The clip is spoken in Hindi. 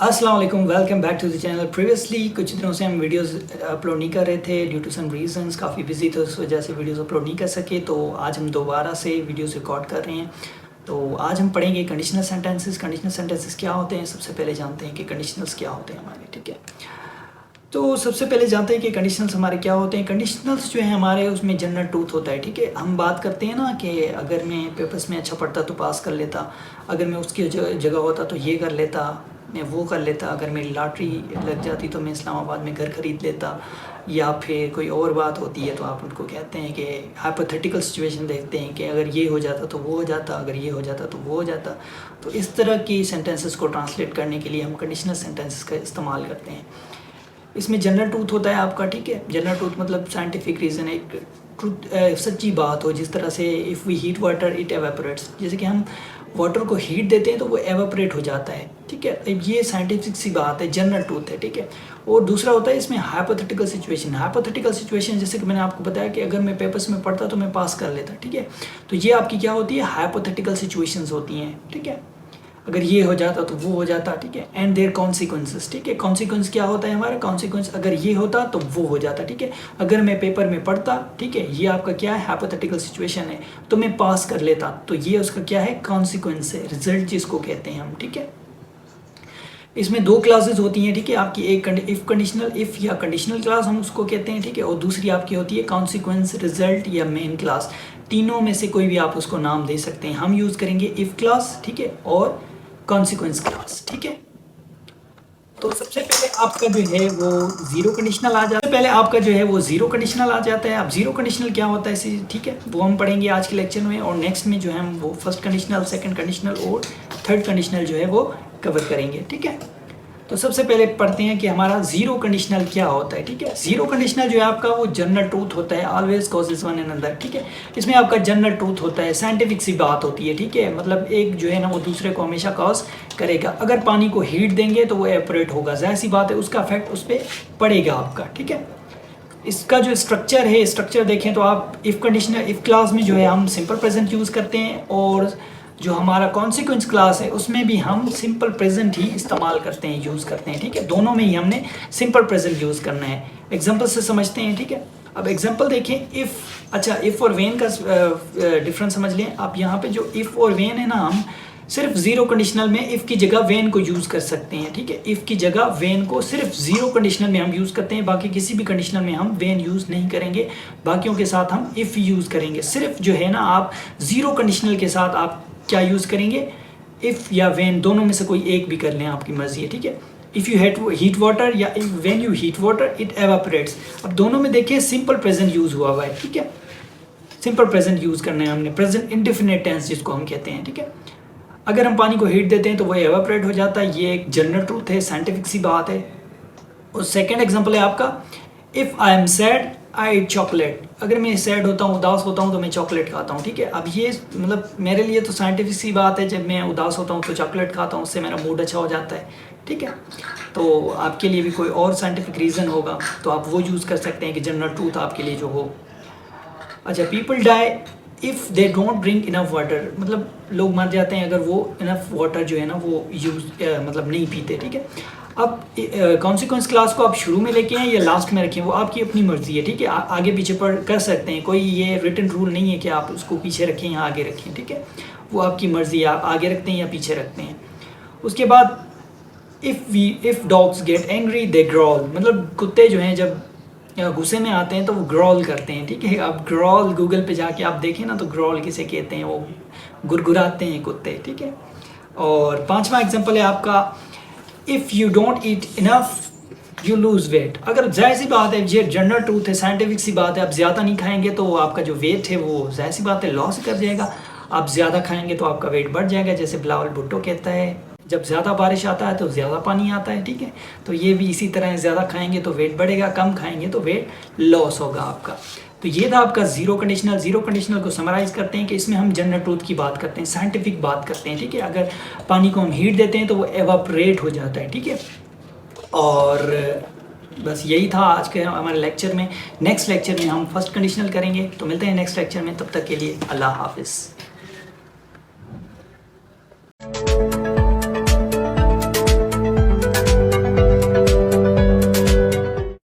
अस्सलाम वालेकुम, welcome back to the channel. Previously कुछ दिनों से हम वीडियोस अपलोड नहीं कर रहे थे ड्यू टू सम रीजंस, काफ़ी बिजी थे, उस वजह से वीडियोस अपलोड नहीं कर सके। तो आज हम दोबारा से वीडियोस रिकॉर्ड कर रहे हैं। तो आज हम पढ़ेंगे कंडीशनल सेंटेंसेस। कंडीशनल सेंटेंसेस क्या होते हैं, सबसे पहले जानते हैं कि कंडीशनल्स क्या होते हैं हमारे, ठीक है। तो सबसे पहले जानते हैं कि कंडीशनल्स हमारे क्या होते हैं। कंडीशनल्स जो है हमारे, उसमें जनरल ट्रूथ होता है, ठीक है। हम बात करते हैं ना कि अगर मैं पेपर्स में अच्छा पढ़ता तो पास कर लेता, अगर मैं उसकी जगह होता तो ये कर लेता, मैं वो कर लेता, अगर मेरी लॉटरी लग जाती तो मैं इस्लामाबाद में घर ख़रीद लेता, या फिर कोई और बात होती है तो आप उनको कहते हैं कि हाइपोथेटिकल सिचुएशन देखते हैं कि अगर ये हो जाता तो वो हो जाता, अगर ये हो जाता तो वो हो जाता। तो इस तरह की सेंटेंसेस को ट्रांसलेट करने के लिए हम कंडीशनल सेंटेंसेस का इस्तेमाल करते हैं। इसमें जनरल ट्रूथ होता है आपका, ठीक है। जनरल ट्रूथ मतलब साइंटिफिक रीज़न, एक ट्रूथ, सच्ची बात हो। जिस तरह से if we heat water it evaporates, जैसे कि हम वाटर को हीट देते हैं तो वो एवेपोरेट हो जाता है, ठीक है। ये साइंटिफिक सी बात है, जनरल ट्रूथ है, ठीक है। और दूसरा होता है इसमें हाइपोथेटिकल सिचुएशन। हाइपोथेटिकल सिचुएशन जैसे कि मैंने आपको बताया कि अगर मैं पेपर्स में पढ़ता तो मैं पास कर लेता, ठीक है। तो ये आपकी क्या होती है, हाइपोथेटिकल सिचुएशंस होती हैं, ठीक है। अगर ये हो जाता तो वो हो जाता, ठीक है। एंड देयर कॉन्सिक्वेंसेस, ठीक है। कॉन्सिक्वेंस क्या होता है हमारा, कॉन्सिक्वेंस अगर ये होता तो वो हो जाता, ठीक है। अगर मैं पेपर में पढ़ता, ठीक है, ये आपका क्या है, हाइपोथेटिकल सिचुएशन है, तो मैं पास कर लेता, तो ये उसका क्या है, कॉन्सिक्वेंस है, रिजल्ट जिसको कहते हैं हम, ठीक है। इसमें दो क्लासेस होती हैं, ठीक है। आपकी एक इफ़ कंडीशनल, इफ़ या कंडीशनल क्लास हम उसको कहते हैं, ठीक है। और दूसरी आपकी होती है कॉन्सिक्वेंस, रिजल्ट या मेन क्लास। तीनों में से कोई भी आप उसको नाम दे सकते हैं। हम यूज़ करेंगे इफ़ क्लास, ठीक है, और कॉन्सिक्वेंस क्लास, ठीक है। तो सबसे पहले आपका जो है वो जीरो कंडीशनल आ जाता है। पहले आपका जो है वो जीरो कंडीशनल आ जाता है। अब जीरो कंडीशनल क्या होता है इसी, ठीक है, वो हम पढ़ेंगे आज के लेक्चर में। और नेक्स्ट में जो है हम वो फर्स्ट कंडीशनल, सेकंड कंडीशनल और थर्ड कंडीशनल जो है वो कवर करेंगे, ठीक है। तो सबसे पहले पढ़ते हैं कि हमारा जीरो कंडीशनल क्या होता है, ठीक है। जीरो कंडीशनल जो है आपका वो जनरल ट्रूथ होता है, ऑलवेज कॉजेज वन अनदर, ठीक है। इसमें आपका जनरल ट्रूथ होता है, साइंटिफिक सी बात होती है, ठीक है। मतलब एक जो है ना वो दूसरे को हमेशा कॉज करेगा। अगर पानी को हीट देंगे तो वो एवपोरेट होगा, जाहिर सी बात है, उसका इफेक्ट उस पर पड़ेगा आपका, ठीक है। इसका जो स्ट्रक्चर है, स्ट्रक्चर देखें तो आप इफ़ कंडीशनल, इफ़ क्लास में जो है हम सिंपल प्रेजेंट यूज़ करते हैं, और जो हमारा कॉन्सिक्वेंस क्लास है उसमें भी हम सिंपल प्रेजेंट ही इस्तेमाल करते हैं, यूज़ करते हैं, ठीक है। दोनों में ही हमने सिंपल प्रेजेंट यूज़ करना है। एग्जांपल से समझते हैं, ठीक है। अब एग्जांपल देखें, इफ़, अच्छा, इफ़ और वेन का डिफरेंस समझ लें आप। यहाँ पे जो इफ़ और वेन है ना, हम सिर्फ जीरो कंडीशनल में इफ़ की जगह वेन को यूज़ कर सकते हैं, ठीक है। इफ़ की जगह वेन को सिर्फ जीरो कंडीशनल में हम यूज़ करते हैं, बाकी किसी भी कंडीशनल में हम वेन यूज़ नहीं करेंगे। बाकियों के साथ हम इफ़ यूज़ करेंगे। सिर्फ जो है ना आप जीरो कंडीशनल के साथ आप क्या यूज़ करेंगे, इफ़ या वेन, दोनों में से कोई एक भी कर लें, आपकी मर्जी है, ठीक है। इफ़ यू हीट वाटर या when you heat water it evaporates. अब दोनों में देखिए सिंपल प्रेजेंट यूज़ हुआ है, ठीक है। सिंपल प्रेजेंट यूज़ करना है हमने, प्रेजेंट इंडेफिनिट टेंस जिसको हम कहते हैं, ठीक है। अगर हम पानी को हीट देते हैं तो वो एवापोरेट हो जाता है, ये एक जनरल ट्रूथ है, साइंटिफिक सी बात है। और सेकेंड एग्जाम्पल है आपका, if I am sad I eat chocolate. अगर मैं सैड होता हूँ, उदास होता हूँ, तो मैं चॉकलेट खाता हूँ, ठीक है। अब ये मतलब मेरे लिए तो साइंटिफिक सी बात है, जब मैं उदास होता हूँ तो चॉकलेट खाता हूँ, उससे मेरा मूड अच्छा हो जाता है, ठीक है। तो आपके लिए भी कोई और साइंटिफिक रीज़न होगा तो आप वो यूज़ कर सकते हैं कि जनरल ट्रूथ आपके लिए जो हो। अच्छा, people die if they don't drink enough water, मतलब लोग मर जाते हैं अगर वो इनफ वाटर जो है ना वो यूज़ मतलब नहीं पीते, ठीक है। अब कॉन्सिक्वेंस क्लास को आप शुरू में लेके आएँ या लास्ट में रखें, वो आपकी अपनी मर्ज़ी है, ठीक है। आगे पीछे पढ़ कर सकते हैं, कोई ये रिटन रूल नहीं है कि आप उसको पीछे रखें या आगे रखें, ठीक है। वो आपकी मर्ज़ी है, आप आगे रखते हैं या पीछे रखते हैं। उसके बाद if dogs get angry they growl, मतलब कुत्ते जो हैं जब गुस्से में आते हैं तो वो ग्रॉल करते हैं, ठीक है। अब ग्रॉल गूगल पे जाके आप देखें ना तो ग्रॉल किसे कहते हैं, वो गुरगुराते हैं कुत्ते, ठीक है। और पांचवा एग्जांपल है आपका, if you don't eat enough you lose weight. अगर जाहिर सी बात है, ये जनरल ट्रूथ है, साइंटिफिक सी बात है, आप ज़्यादा नहीं खाएंगे तो आपका जो वेट है वो जाहिर सी बात है लॉस कर जाएगा। आप ज़्यादा खाएंगे तो आपका वेट बढ़ जाएगा, जैसे बिलावल भुट्टो कहता है, जब ज़्यादा बारिश आता है तो ज़्यादा पानी आता है, ठीक है। तो ये भी इसी तरह है, ज़्यादा खाएंगे तो वेट बढ़ेगा, कम खाएंगे तो वेट लॉस होगा आपका। तो ये था आपका जीरो कंडीशनल। जीरो कंडीशनल को समराइज करते हैं कि इसमें हम जनरल ट्रूथ की बात करते हैं, साइंटिफिक बात करते हैं, ठीक है। अगर पानी को हम हीट देते हैं तो वो एवापोरेट हो जाता है, ठीक है। और बस यही था आज के हमारे लेक्चर में। नेक्स्ट लेक्चर में हम फर्स्ट कंडीशनल करेंगे, तो मिलते हैं नेक्स्ट लेक्चर में, तब तक के लिए अल्लाह हाफिज़।